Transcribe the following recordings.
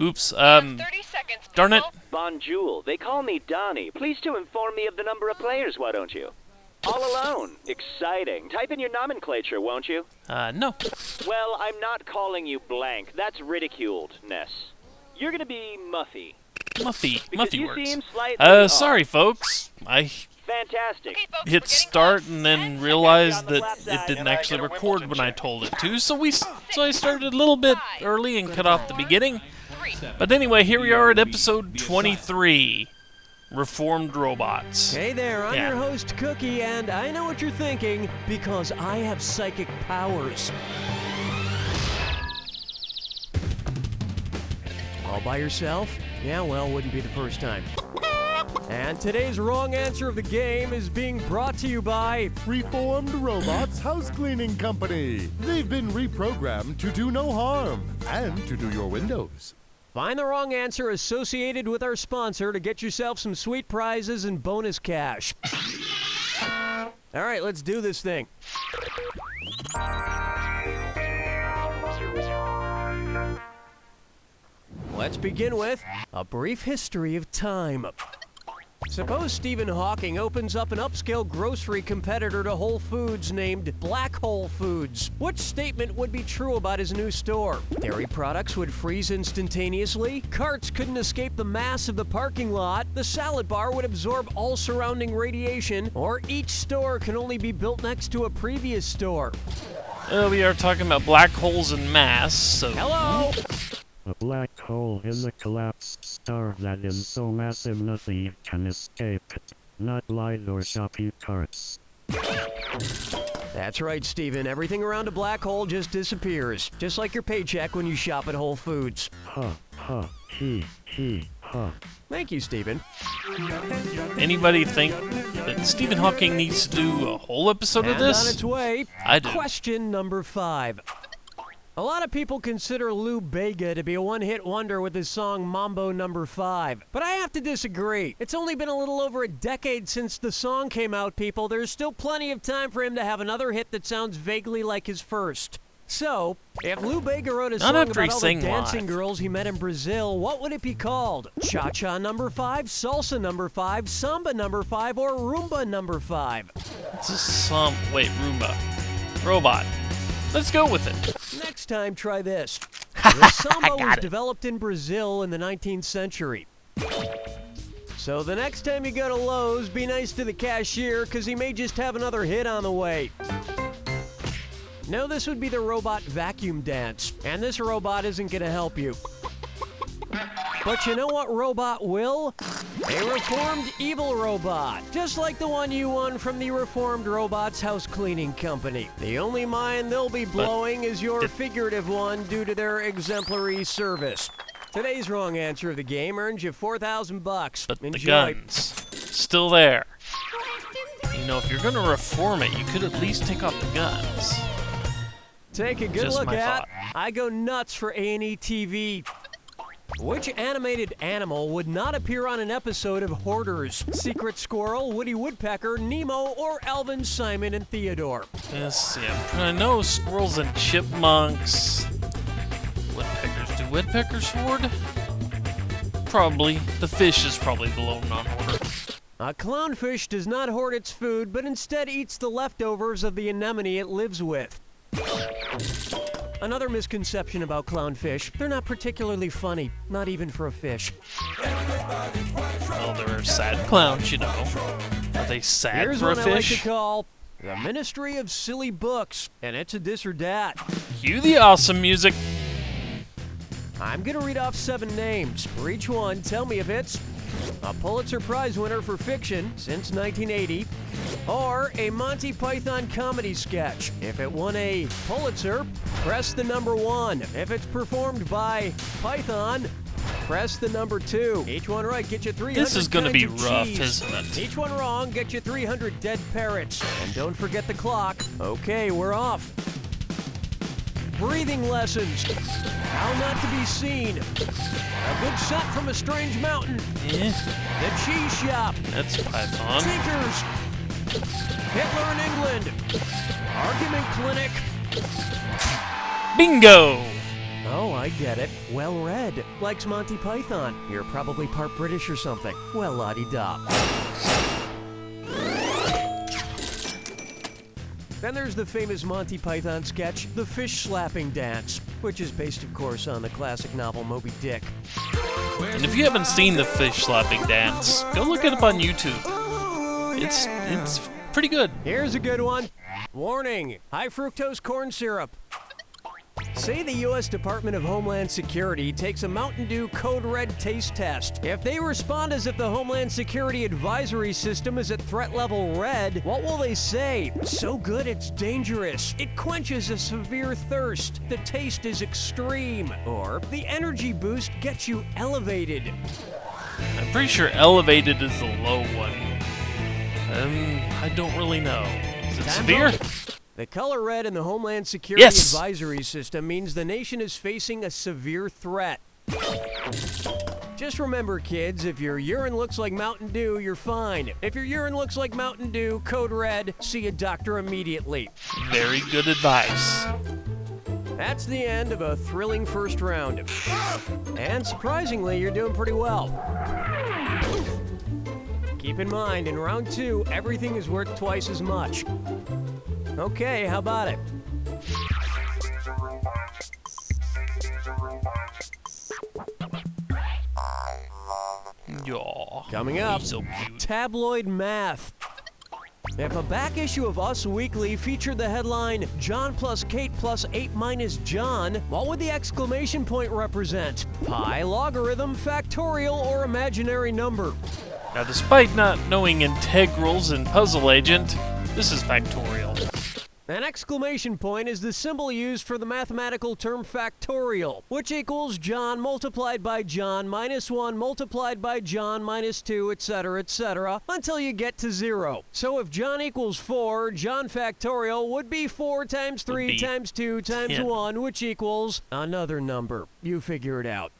Oops, 30 seconds, darn it. people. Bonjour. They call me Donnie. Please to inform me of the number of players, why don't you? All alone. Exciting. Type in your nomenclature, won't you? No. Well, I'm not calling you blank. That's ridiculed, Ness. You're gonna be Muffy. Muffy you works. seem slightly Sorry, folks. I Fantastic. Okay, folks, we're hit getting start close. and then 10 realized on the that flat it side, didn't and I actually get a record Wimbledon when I check. told it to, so I started a little bit early and cut off the beginning. seconds. 3. But anyway, here we are at episode 23, Reformed Robots. Hey there, I'm Yeah. your host, Cookie, and I know what you're thinking, because I have psychic powers. All by yourself? Yeah, well, wouldn't be the first time. And today's wrong answer of the game is being brought to you by... Reformed Robots Housecleaning Company. They've been reprogrammed to do no harm and to do your windows. Find the wrong answer associated with our sponsor to get yourself some sweet prizes and bonus cash. All right, let's do this thing. Let's begin with a brief history of time. Suppose Stephen Hawking opens up an upscale grocery competitor to Whole Foods named Black Hole Foods. Which statement would be true about his new store? Dairy products would freeze instantaneously, carts couldn't escape the mass of the parking lot, the salad bar would absorb all surrounding radiation, or each store can only be built next to a previous store. We are talking about black holes in mass, so... Hello? A black hole is a collapsed star that is so massive nothing can escape it. Not light or shopping carts. That's right, Stephen. Everything around a black hole just disappears. Just like your paycheck when you shop at Whole Foods. Ha, ha. Thank you, Stephen. Anybody think that Stephen Hawking needs to do a whole episode of And on this? its way, I do. question number 5. A lot of people consider Lou Bega to be a one-hit wonder with his song Mambo No. 5. But I have to disagree. It's only been a little over a decade since the song came out, people. There's still plenty of time for him to have another hit that sounds vaguely like his first. So, if Lou Bega wrote a Not song after he about all the sang dancing live. girls he met in Brazil, what would it be called? Cha-Cha No. 5, Salsa No. 5, Samba No. 5, or Rumba No. 5? It's a Roomba. Robot. Let's go with it. Next time, try this. The samba got was it. developed in Brazil in the 19th century. So the next time you go to Lowe's, be nice to the cashier, because he may just have another hit on the way. No, this would be the robot vacuum dance, and this robot isn't going to help you. But you know what robot will? A reformed evil robot, just like the one you won from the Reformed Robots House Cleaning Company. The only mind they'll be blowing is your figurative one due to their exemplary service. Today's wrong answer of the game earns you $4,000. But the Enjoy. gun's still there. You know, if you're going to reform it, you could at least take off the guns. Take a good Just look my at. thought. I go nuts for A&E TV. Which animated animal would not appear on an episode of Hoarders? Secret Squirrel, Woody Woodpecker, Nemo, or Alvin, Simon, and Theodore? Yes, yeah. I know squirrels and chipmunks. Woodpeckers. Do woodpeckers hoard? Probably. The fish is probably the lone non-hoarder. A clownfish does not hoard its food, but instead eats the leftovers of the anemone it lives with. Another misconception about clownfish, they're not particularly funny, not even for a fish. Well, they're sad clowns, you know. Are they sad Here's for a what I like to fish? call the Ministry of Silly Books, and it's a this or that. Cue the awesome music. I'm gonna read off 7 names. For each one, tell me if it's a Pulitzer Prize winner for fiction since 1980, or a Monty Python comedy sketch. If it won a Pulitzer, press the number 1. If it's performed by Python, press the number 2. Each one right, get you 300 This is gonna be kinds of rough, cheese. isn't it? Each one wrong, get you 300 dead parrots. And don't forget the clock. Okay, we're off. Breathing lessons. How not to be seen. A good shot from a strange mountain. Eh, The cheese shop. that's Python. Tinkers. Hitler in England. Argument clinic. Bingo! Oh, I get it. Well-read. Likes Monty Python. You're probably part British or something. Well, la-di-da. Then there's the famous Monty Python sketch, The Fish Slapping Dance, which is based, of course, on the classic novel Moby Dick. And if you haven't seen the fish slapping dance, go look it up on YouTube. It's pretty good. Here's a good one. Warning, high fructose corn syrup. Say the U.S. Department of Homeland Security takes a Mountain Dew Code Red taste test. If they respond as if the Homeland Security advisory system is at threat level red, what will they say? So good it's dangerous. It quenches a severe thirst. The taste is extreme. Or the energy boost gets you elevated. I'm pretty sure elevated is the low one. I don't really know. Is it severe? The color red in the Homeland Security Yes! advisory system means the nation is facing a severe threat. Just remember, kids, if your urine looks like Mountain Dew, you're fine. If your urine looks like Mountain Dew, code red, see a doctor immediately. Very good advice. That's the end of a thrilling first round. And surprisingly, you're doing pretty well. Keep in mind, in round 2, everything is worth twice as much. Okay, how about it? Yaw. Coming up, He's so cute. Tabloid math. If a back issue of Us Weekly featured the headline, John plus Kate plus 8 minus John, what would the exclamation point represent? Pi, logarithm, factorial, or imaginary number? Now, despite not knowing integrals in Puzzle Agent, this is factorial. An exclamation point is the symbol used for the mathematical term factorial, which equals John multiplied by John minus 1 multiplied by John minus 2, etc., until you get to 0. So if John equals 4, John factorial would be 4 times 3 times 2 times 10. 1, which equals another number. You figure it out.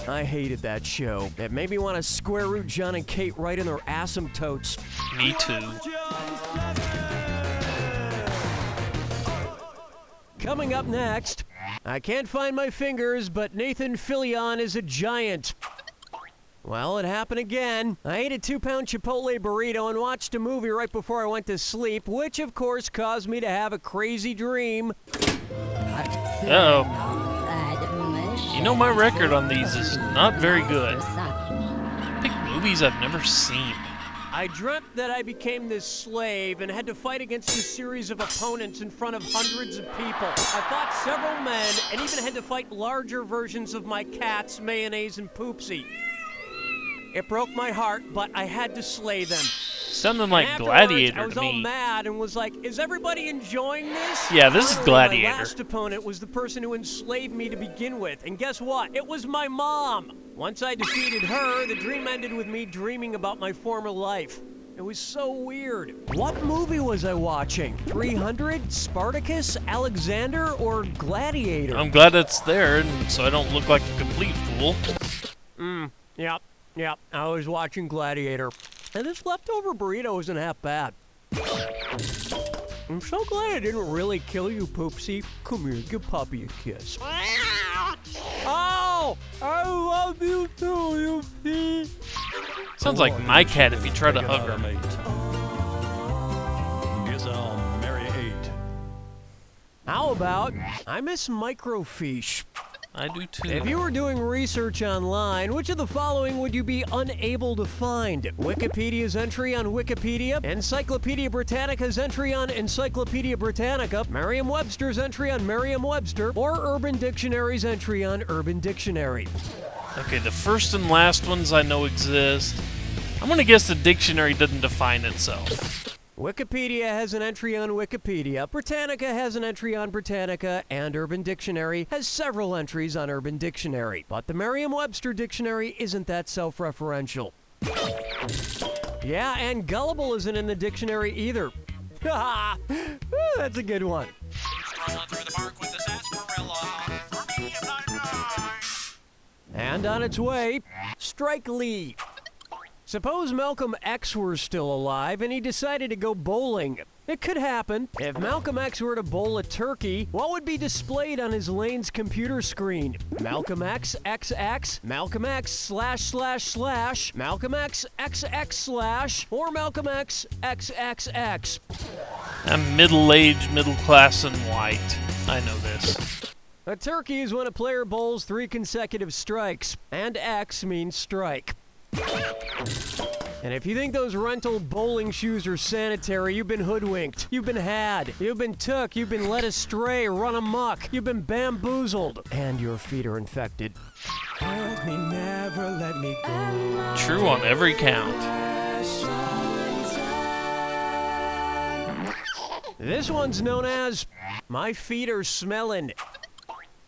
I hated that show. It made me want to square root John and Kate right in their asymptotes. Me too. Coming up next, I can't find my fingers, but Nathan Fillion is a giant. Well, it happened again. I ate a 2-pound Chipotle burrito and watched a movie right before I went to sleep, which of course caused me to have a crazy dream. Uh-oh. You know my record on these is not very good. Pick movies I've never seen. I dreamt that I became this slave and had to fight against a series of opponents in front of hundreds of people. I fought several men and even had to fight larger versions of my cats, Mayonnaise and Poopsie. It broke my heart, but I had to slay them. Sounding like Afterwards, Gladiator I was to all me. mad and was like, is everybody enjoying this? Yeah, this is Finally, Gladiator. My last opponent was the person who enslaved me to begin with. And guess what? It was my mom. Once I defeated her, the dream ended with me dreaming about my former life. It was so weird. What movie was I watching? 300, Spartacus, Alexander, or Gladiator? I'm glad it's there, and so I don't look like a complete fool. Yep, I was watching Gladiator. And this leftover burrito isn't half bad. I'm so glad I didn't really kill you, Poopsie. Come here, give Poppy a kiss. Oh! I love you too, you see? Sounds like my cat if you try to hug her. Guess I'll marry 8. How about I miss microfiche? I do too. If you were doing research online, which of the following would you be unable to find? Wikipedia's entry on Wikipedia, Encyclopedia Britannica's entry on Encyclopedia Britannica, Merriam-Webster's entry on Merriam-Webster, or Urban Dictionary's entry on Urban Dictionary? Okay, the first and last ones I know exist. I'm gonna guess the dictionary doesn't define itself. Wikipedia has an entry on Wikipedia, Britannica has an entry on Britannica, and Urban Dictionary has several entries on Urban Dictionary. But the Merriam-Webster Dictionary isn't that self-referential. Yeah, and gullible isn't in the dictionary either. That's a good one. And on its way, Strike Lee. Suppose Malcolm X were still alive and he decided to go bowling. It could happen. If Malcolm X were to bowl a turkey, what would be displayed on his lane's computer screen? Malcolm X, XX, Malcolm X / / Malcolm X, XX / or Malcolm X, XXX. I'm middle-aged, middle-class, and white. I know this. A turkey is when a player bowls 3 consecutive strikes, and X means strike. And if you think those rental bowling shoes are sanitary, you've been hoodwinked. You've been had. You've been took. You've been led astray, run amok. You've been bamboozled. And your feet are infected. Hold me, never let me go. True on every count. This one's known as My Feet Are Smelling.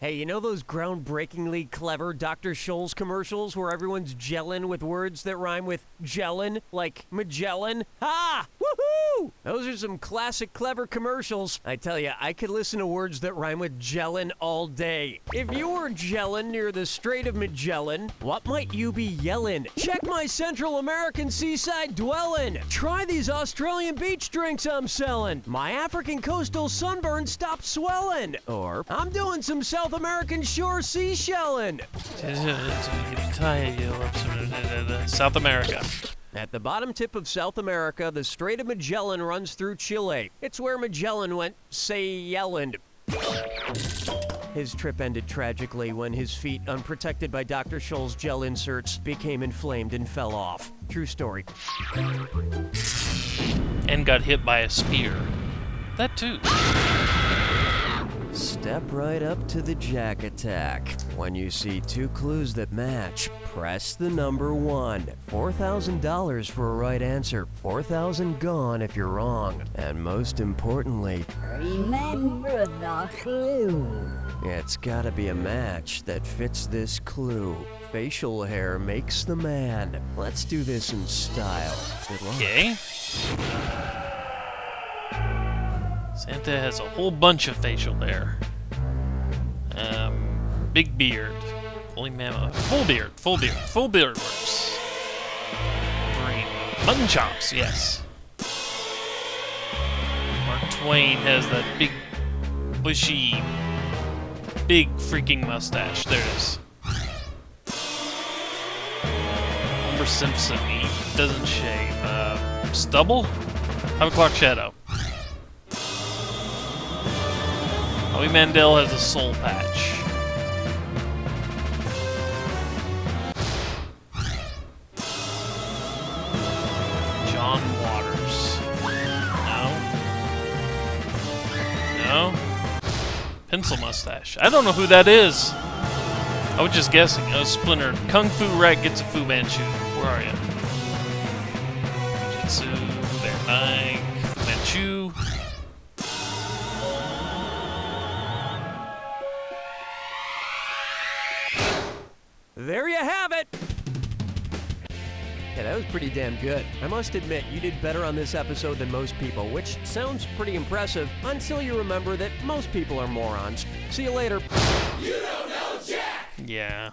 Hey, you know those groundbreakingly clever Dr. Scholl's commercials where everyone's gelling with words that rhyme with gellin', like Magellan? Ha! Woohoo! Those are some classic clever commercials. I tell you, I could listen to words that rhyme with gellin' all day. If you were gellin' near the Strait of Magellan, what might you be yellin'? Check my Central American seaside dwellin'. Try these Australian beach drinks I'm sellin'. My African coastal sunburn stopped swellin'. Or, I'm doing some South American shore seashellin'. South America. At the bottom tip of South America, the Strait of Magellan runs through Chile. It's where Magellan went say-yellin'. His trip ended tragically when his feet, unprotected by Dr. Scholl's gel inserts, became inflamed and fell off. True story. And got hit by a spear. That too. Step right up to the Jack Attack. When you see 2 clues that match, press the number 1. $4,000 for a right answer. $4,000 gone if you're wrong. And most importantly, remember the clue. It's gotta be a match that fits this clue. Facial hair makes the man. Let's do this in style. Good luck. Okay. Santa has a whole bunch of facial hair. Big beard. Holy mammoth. Full beard. Full beard. Full beard works. Green. Mutton chops, yes. Mark Twain has that big, bushy, big freaking mustache. There it is. Homer Simpson, he doesn't shave. Stubble? 5 o'clock shadow. Howie Mandel has a soul patch. John Waters. No. No. Pencil mustache. I don't know who that is. I was just guessing. I was Splinter. Kung Fu Rat gets a Fu Manchu. Where are you? Jitsu, Bear Nike, Fu Manchu. There you have it! Yeah, that was pretty damn good. I must admit, you did better on this episode than most people, which sounds pretty impressive until you remember that most people are morons. See you later. You don't know Jack! Yeah.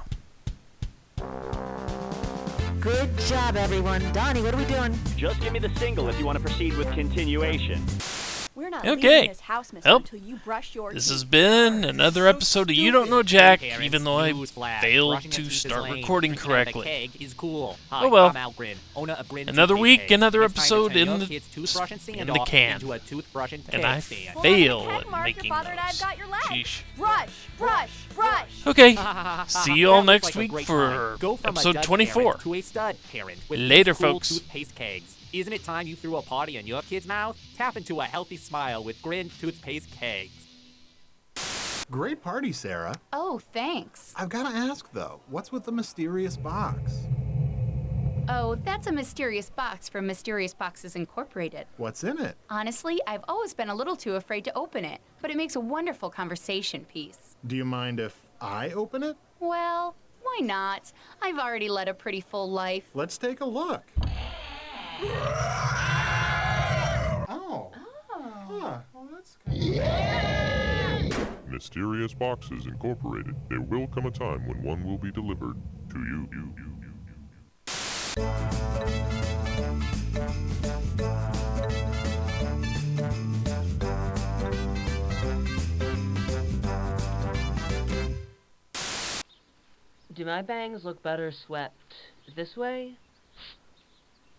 Good job, everyone. Donnie, what are we doing? Just give me the single if you want to proceed with continuation. We're not Okay. leaving this house, mister, Well, until you brush your This teeth. has been another episode of You Don't Know Jack, even though I Newsflash. failed Brushing to your teeth is start lame. recording Drinking out of a correctly. keg is cool. Hi, Oh well. I'm Al Grin, owner of Grin Another Toothpaste week, Kegs. another It's time to episode turn in your the kid's toothbrush and in sand the off can. into a toothbrush and And I keg stand. Well, fail on the check at mark, making your father and I've those. got your leg. Sheesh. Brush, brush, brush. Okay. See you all That looks next like a week great for time. Go from a episode dud 24. parent to a stud parent with Later, these cool folks. Toothpaste kegs. Isn't it time you threw a party in your kid's mouth? Tap into a healthy smile with Grin Toothpaste Kegs. Great party, Sarah. Oh, thanks. I've got to ask, though, what's with the mysterious box? Oh, that's a mysterious box from Mysterious Boxes Incorporated. What's in it? Honestly, I've always been a little too afraid to open it, but it makes a wonderful conversation piece. Do you mind if I open it? Well, why not? I've already led a pretty full life. Let's take a look. Oh. Huh. Well, that's kind of... Mysterious Boxes Incorporated. There will come a time when one will be delivered to you. Do my bangs look better swept this way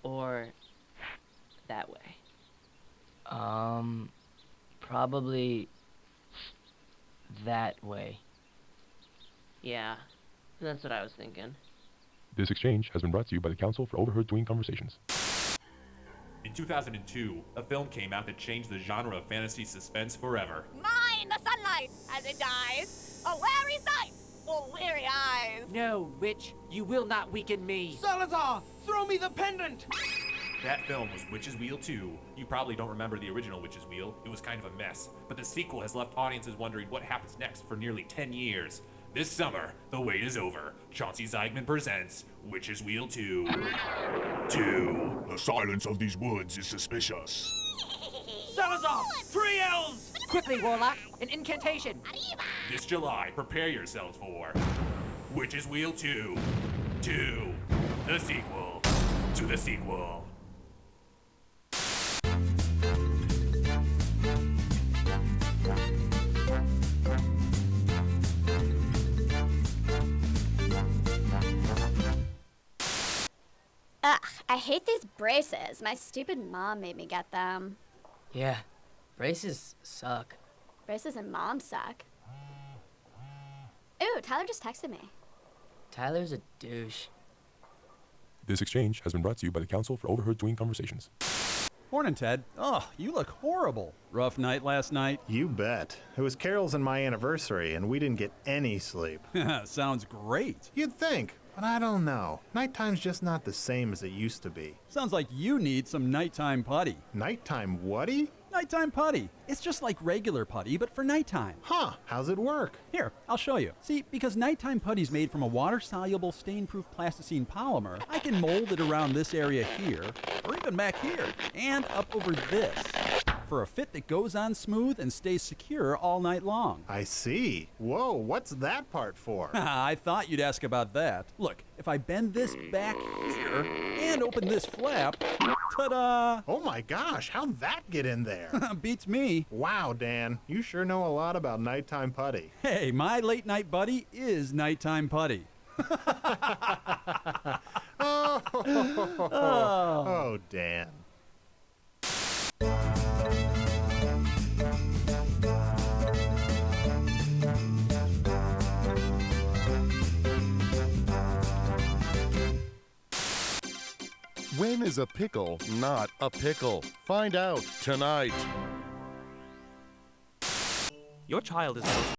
or that way? Probably that way. Yeah, that's what I was thinking. This exchange has been brought to you by the Council for Overheard Doing Conversations. In 2002, a film came out that changed the genre of fantasy suspense forever. Mine the sunlight as it dies. A wary sight for weary eyes. No, witch, you will not weaken me. Salazar, throw me the pendant! That film was Witch's Wheel 2. You probably don't remember the original Witch's Wheel. It was kind of a mess. But the sequel has left audiences wondering what happens next for nearly 10 years. This summer, the wait is over. Chauncey Zeigman presents Witch's Wheel 2. 2. The silence of these woods is suspicious. Salazar, 3 L's! Quickly, Warlock, an incantation. This July, prepare yourselves for Witch's Wheel 2. 2. The sequel to the sequel. Ugh, I hate these braces. My stupid mom made me get them. Yeah, braces suck. Braces and mom suck. Ooh, Tyler just texted me. Tyler's a douche. This exchange has been brought to you by the Council for Overheard Doing Conversations. Morning, Ted. Oh, you look horrible. Rough night last night? You bet. It was Carol's and my anniversary, and we didn't get any sleep. Sounds great. You'd think, but I don't know. Nighttime's just not the same as it used to be. Sounds like you need some nighttime putty. Nighttime whaty? Nighttime putty. It's just like regular putty, but for nighttime. Huh, how's it work? Here, I'll show you. See, because nighttime putty's made from a water-soluble, stain-proof plasticine polymer, I can mold it around this area here, or even back here, and up over this, for a fit that goes on smooth and stays secure all night long. I see. Whoa, what's that part for? I thought you'd ask about that. Look, if I bend this back here and open this flap, ta-da! Oh my gosh, how'd that get in there? Beats me. Wow, Dan, you sure know a lot about nighttime putty. Hey, my late night buddy is nighttime putty. Oh, Dan. When is a pickle not a pickle? Find out tonight. Your child is